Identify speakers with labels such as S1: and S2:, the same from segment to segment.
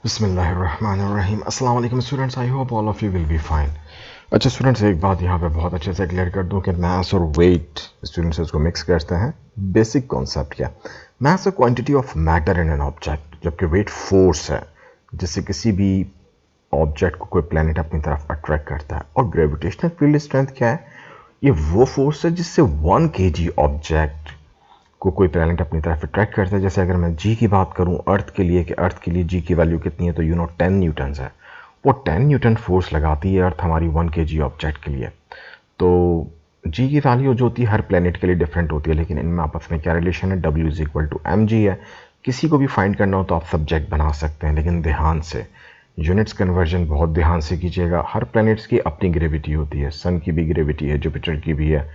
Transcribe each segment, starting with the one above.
S1: बिस्मिल्लाहिर्रहमानिर्रहीम। अस्सलाम वालेकुम students, I hope all of you will be fine. अच्छा स्टूडेंट्स, एक बात यहाँ पे बहुत अच्छे से क्लियर कर दूँ कि मास और वेट स्टूडेंट्स इसको मिक्स करते हैं। बेसिक कॉन्सेप्ट क्या? Mass a quantity of matter in an object, जबकि वेट फोर्स है जिससे किसी भी ऑब्जेक्ट को कोई प्लैनेट अपनी तरफ अट्रैक्ट करता है। और ग्रेविटेशनल फील्ड स्ट्रेंथ क्या है? ये वो फोर्स है जिससे 1 kg ऑब्जेक्ट को कोई प्लैनेट अपनी तरफ अट्रैक्ट करता है। जैसे अगर मैं जी की बात करूं अर्थ के लिए, कि अर्थ के लिए जी की वैल्यू कितनी है, तो 10 न्यूटन है। वो 10 न्यूटन फोर्स लगाती है अर्थ हमारी 1 kg ऑब्जेक्ट के लिए। तो जी की वैल्यू जो होती है हर प्लैनेट के लिए डिफरेंट होती है, लेकिन इनमें आपस में क्या रिलेशन है? W is equal to M G है। किसी को भी फाइंड करना हो तो आप सब्जेक्ट बना सकते हैं, लेकिन ध्यान से यूनिट्स कन्वर्जन बहुत ध्यान से कीजिएगा। हर प्लैनेट्स की अपनी ग्रेविटी होती है। सन की भी ग्रेविटी है, जुपिटर की भी है,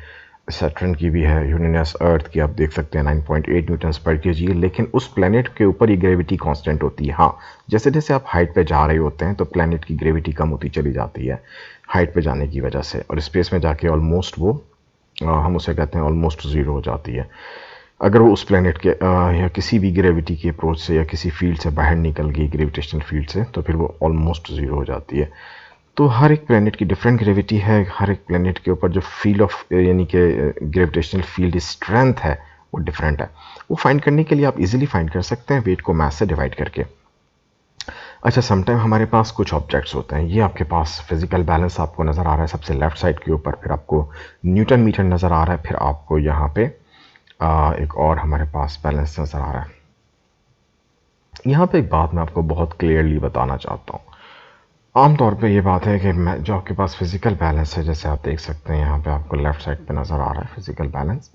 S1: सैटर्न की भी है, यूरेनस अर्थ की आप देख सकते हैं 9.8 न्यूटन पर केजी। लेकिन उस प्लैनेट के ऊपर ये ग्रेविटी कांस्टेंट होती है। हाँ, जैसे जैसे आप हाइट पे जा रहे होते हैं तो प्लैनेट की ग्रेविटी कम होती चली जाती है हाइट पे जाने की वजह से, और स्पेस में जाके ऑलमोस्ट वो हम उसे कहते हैं ऑलमोस्ट ज़ीरो हो जाती है। अगर वो उस प्लैनेट के या किसी भी ग्रेविटी के अप्रोच से या किसी फील्ड से बाहर निकल गई, ग्रेविटेशनल फील्ड से, तो फिर वो ऑलमोस्ट ज़ीरो हो जाती है। तो हर एक प्लैनेट की डिफरेंट ग्रेविटी है। हर एक प्लैनेट के ऊपर जो फील्ड ऑफ यानी कि ग्रेविटेशनल फील्ड स्ट्रेंथ है वो डिफरेंट है। वो फाइंड करने के लिए आप इजीली फाइंड कर सकते हैं वेट को मास से डिवाइड करके। अच्छा, समटाइम हमारे पास कुछ ऑब्जेक्ट्स होते हैं। ये आपके पास फिजिकल बैलेंस आपको नज़र आ रहा है सबसे लेफ्ट साइड के ऊपर, फिर आपको न्यूटन मीटर नज़र आ रहा है, फिर आपको यहाँ पे एक और हमारे पास बैलेंस नज़र आ रहा है। यहाँ पे एक बात मैं आपको बहुत क्लियरली बताना चाहता हूँ। आमतौर पे ये बात है कि जो आपके पास फिजिकल बैलेंस है, जैसे आप देख सकते हैं यहाँ पे आपको लेफ्ट साइड पे नज़र आ रहा है फिजिकल बैलेंस,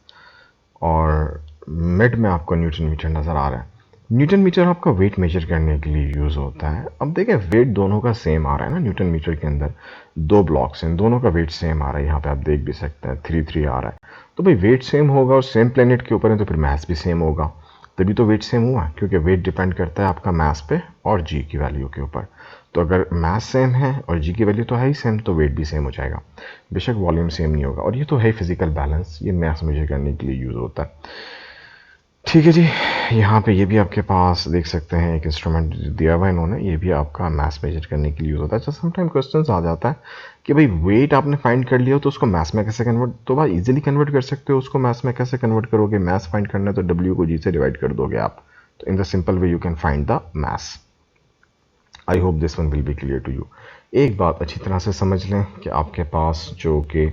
S1: और मिड में आपको न्यूटन मीटर नज़र आ रहा है। न्यूटन मीटर आपका वेट मेजर करने के लिए यूज़ होता है। अब देखें, वेट दोनों का सेम आ रहा है ना। न्यूटन मीटर के अंदर दो ब्लॉक्स हैं, दोनों का वेट सेम आ रहा है। यहाँ पे आप देख भी सकते हैं 3 आ रहा है। तो भाई वेट सेम होगा और सेम प्लेनेट के ऊपर है तो फिर मास भी सेम होगा, तभी तो वेट सेम हुआ, क्योंकि वेट डिपेंड करता है आपका मास पे और जी की वैल्यू के ऊपर। तो अगर मास सेम है और जी की वैल्यू तो है ही सेम, तो वेट भी सेम हो जाएगा। बेशक वॉल्यूम सेम नहीं होगा। और ये तो है फिजिकल बैलेंस, ये मास मेजर करने के लिए यूज़ होता है। ठीक है जी, यहाँ पे ये भी आपके पास देख सकते हैं एक इंस्ट्रूमेंट दिया हुआ है इन्होंने, ये भी आपका मास मेजर करने के लिए यूज़ होता है। अच्छा, समटाइम क्वेश्चन आ जाता है कि भाई वेट आपने फाइंड कर लिया तो उसको मास में कैसे कन्वर्ट, तो भाई इजीली कन्वर्ट कर सकते हो। उसको मास में कैसे कन्वर्ट करोगे? मास फाइंड करना है तो डब्ल्यू को जी से डिवाइड कर दोगे आप, तो in the simple way you can find the mass. I hope this one will be clear to you. एक बात अच्छी तरह से समझ लें कि आपके पास जो कि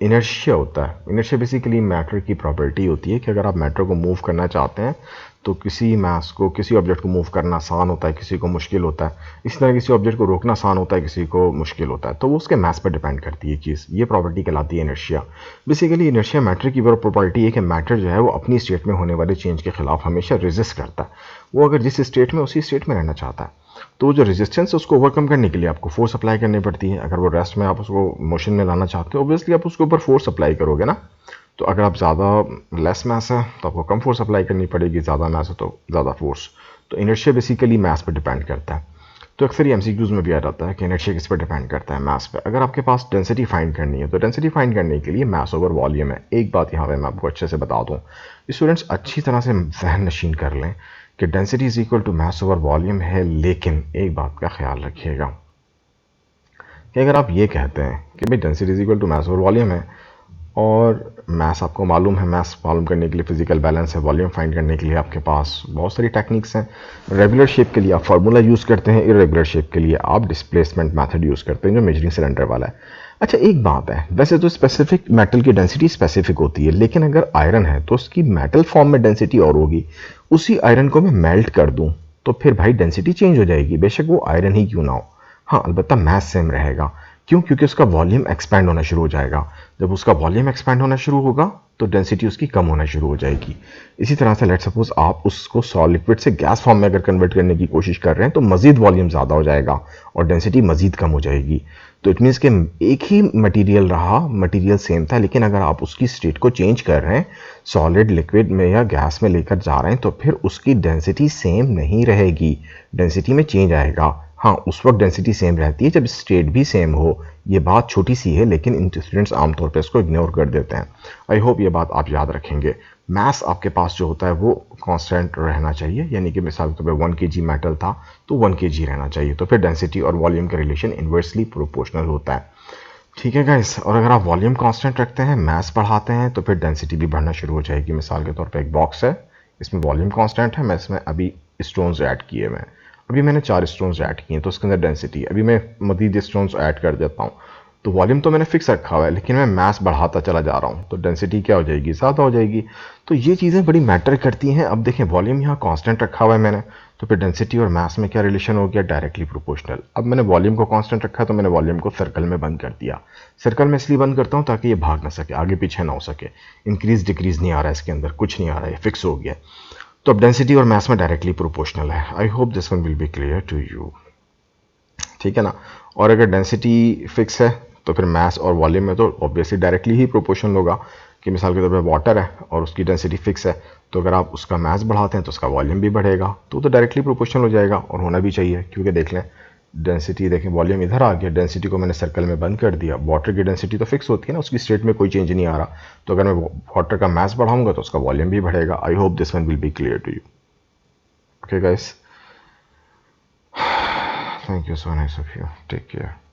S1: इनर्शिया होता है। इनर्शिया बेसिकली मैटर की प्रॉपर्टी होती है कि अगर आप मैटर को मूव करना चाहते हैं तो किसी मास को, किसी ऑब्जेक्ट को मूव करना आसान होता है, किसी को मुश्किल होता है। इसी तरह किसी ऑब्जेक्ट को रोकना आसान होता है, किसी को मुश्किल होता है। तो वो उसके मास पर डिपेंड करती है चीज़। ये प्रॉपर्टी कहलाती है इनर्शिया। बेसिकली इनर्शिया मैटर की वो प्रॉपर्टी है कि मैटर जो है वो अपनी स्टेट में होने वाले चेंज के खिलाफ हमेशा रेजिस्ट करता है। वो अगर जिस स्टेट में उसी स्टेट में रहना चाहता है, तो जो रेजिस्टेंस है उसको ओवरकम करने के लिए आपको फोर्स अप्लाई करनी पड़ती है। अगर वो रेस्ट में आप उसको मोशन में लाना चाहते हो, ऑब्वियसली आप उसके ऊपर फोर्स अप्लाई करोगे ना। तो अगर आप ज़्यादा लेस मैस है तो आपको कम फोर्स अप्लाई करनी पड़ेगी, ज़्यादा मैस है तो ज़्यादा फोर्स। तो इनर्शिया बेसिकली मैस पर डिपेंड करता है। तो अक्सर ये एमसीक्यूज में भी आ जाता है कि इनर्शिया किस पर डिपेंड करता है? मैस पे। अगर आपके पास डेंसिटी फाइंड करनी है तो डेंसिटी फाइंड करने के लिए मैस ओवर वॉल्यूम है। एक बात यहाँ पे मैं आपको अच्छे से बता दूँ, स्टूडेंट्स अच्छी तरह से जहन नशीन कर लें कि density is equal to mass over volume है। लेकिन एक बात का ख्याल रखिएगा कि अगर आप ये कहते हैं कि भाई density is equal to mass over volume है, और मैस आपको मालूम है, मैस मालूम करने के लिए फिजिकल बैलेंस है, वॉल्यूम फाइंड करने के लिए आपके पास बहुत सारी टेक्निक्स हैं। रेगुलर शेप के लिए आप फार्मूला यूज़ करते हैं, इरेगुलर शेप के लिए आप डिस्प्लेसमेंट मेथड यूज़ करते हैं जो मेजरिंग सिलेंडर वाला है। अच्छा, एक बात है, वैसे तो स्पेसिफिक मेटल की डेंसिटी स्पेसिफिक होती है, लेकिन अगर आयरन है तो उसकी मेटल फॉर्म में डेंसिटी और होगी। उसी आयरन को मैं मेल्ट कर दूं तो फिर भाई डेंसिटी चेंज हो जाएगी, बेशक वो आयरन ही क्यों ना हो। हाँ, अलबत्ता मैस सेम रहेगा। क्यों? क्योंकि उसका वॉल्यूम एक्सपैंड होना शुरू हो जाएगा। जब उसका वॉल्यूम एक्सपैंड होना शुरू होगा तो डेंसिटी उसकी कम होना शुरू हो जाएगी। इसी तरह से लेट सपोज आप उसको सॉलिड लिक्विड से गैस फॉर्म में अगर कन्वर्ट करने की कोशिश कर रहे हैं तो मजीद वॉल्यूम ज़्यादा हो जाएगा और डेंसिटी मजीद कम हो जाएगी। तो इट मीन्स कि एक ही मटेरियल रहा, मटेरियल सेम था, लेकिन अगर आप उसकी स्टेट को चेंज कर रहे हैं, सॉलिड लिक्विड में या गैस में लेकर जा रहे हैं, तो फिर उसकी डेंसिटी सेम नहीं रहेगी, डेंसिटी में चेंज आएगा। हाँ, उस वक्त डेंसिटी सेम रहती है जब स्टेट भी सेम हो। ये बात छोटी सी है, लेकिन स्टूडेंट्स आमतौर पर इसको इग्नोर कर देते हैं। आई होप ये बात आप याद रखेंगे। मास आपके पास जो होता है वो कांस्टेंट रहना चाहिए, यानी कि मिसाल के तौर पे 1 kg मेटल था तो 1 kg रहना चाहिए, तो फिर डेंसिटी और वॉल्यूम का रिलेशन इन्वर्सली प्रोपोर्शनल होता है। ठीक है गाइस, और अगर आप वॉल्यूम कांस्टेंट रखते हैं, मास बढ़ाते हैं, तो फिर डेंसिटी भी बढ़ना शुरू हो जाएगी। मिसाल के तौर पे एक बॉक्स है, इसमें वॉल्यूम कांस्टेंट है, मैं इसमें अभी स्टोन्स ऐड किए, मैं अभी मैंने 4 स्टोन्स ऐड किए तो उसके अंदर डेंसिटी, अभी मैं मजीद स्टोन्स ऐड कर देता हूँ तो वॉल्यूम तो मैंने फिक्स रखा हुआ है, लेकिन मैं मास बढ़ाता चला जा रहा हूँ तो डेंसिटी क्या हो जाएगी, ज़्यादा हो जाएगी। तो ये चीज़ें बड़ी मैटर करती हैं। अब देखें, वॉल्यूम यहाँ कांस्टेंट रखा हुआ है मैंने, तो फिर डेंसिटी और मास में क्या रिलेशन हो गया, डायरेक्टली प्रोपोर्शनल। अब मैंने वॉल्यूम को कांस्टेंट रखा है तो मैंने वॉल्यूम को सर्कल में बंद कर दिया। सर्कल में इसलिए बंद करता हूँ ताकि ये भाग ना सके, आगे पीछे ना हो सके, इंक्रीज डिक्रीज नहीं आ रहा है इसके अंदर, कुछ नहीं आ रहा है, फिक्स हो गया। तो अब डेंसिटी और मास में डायरेक्टली प्रोपोर्शनल है। I hope this one will be clear to you. ठीक है ना। और अगर डेंसिटी फिक्स है तो फिर मास और वॉल्यूम में तो ऑब्वियसली डायरेक्टली ही प्रोपोर्शनल होगा। कि मिसाल के तौर पे वाटर है और उसकी डेंसिटी फिक्स है, तो अगर आप उसका मास बढ़ाते हैं तो उसका वॉल्यूम भी बढ़ेगा, तो डायरेक्टली प्रोपोर्शनल हो जाएगा, और होना भी चाहिए। क्योंकि देख लें, डेंसिटी देखें, वॉल्यूम इधर आ गया, डेंसिटी को मैंने सर्कल में बंद कर दिया। वाटर की डेंसिटी तो फिक्स होती है ना, उसकी स्टेट में कोई चेंज नहीं आ रहा, तो अगर मैं वाटर का मास बढ़ाऊंगा तो उसका वॉल्यूम भी बढ़ेगा। I hope this one will be clear to you. Okay guys, thank you, so nice of you, take care.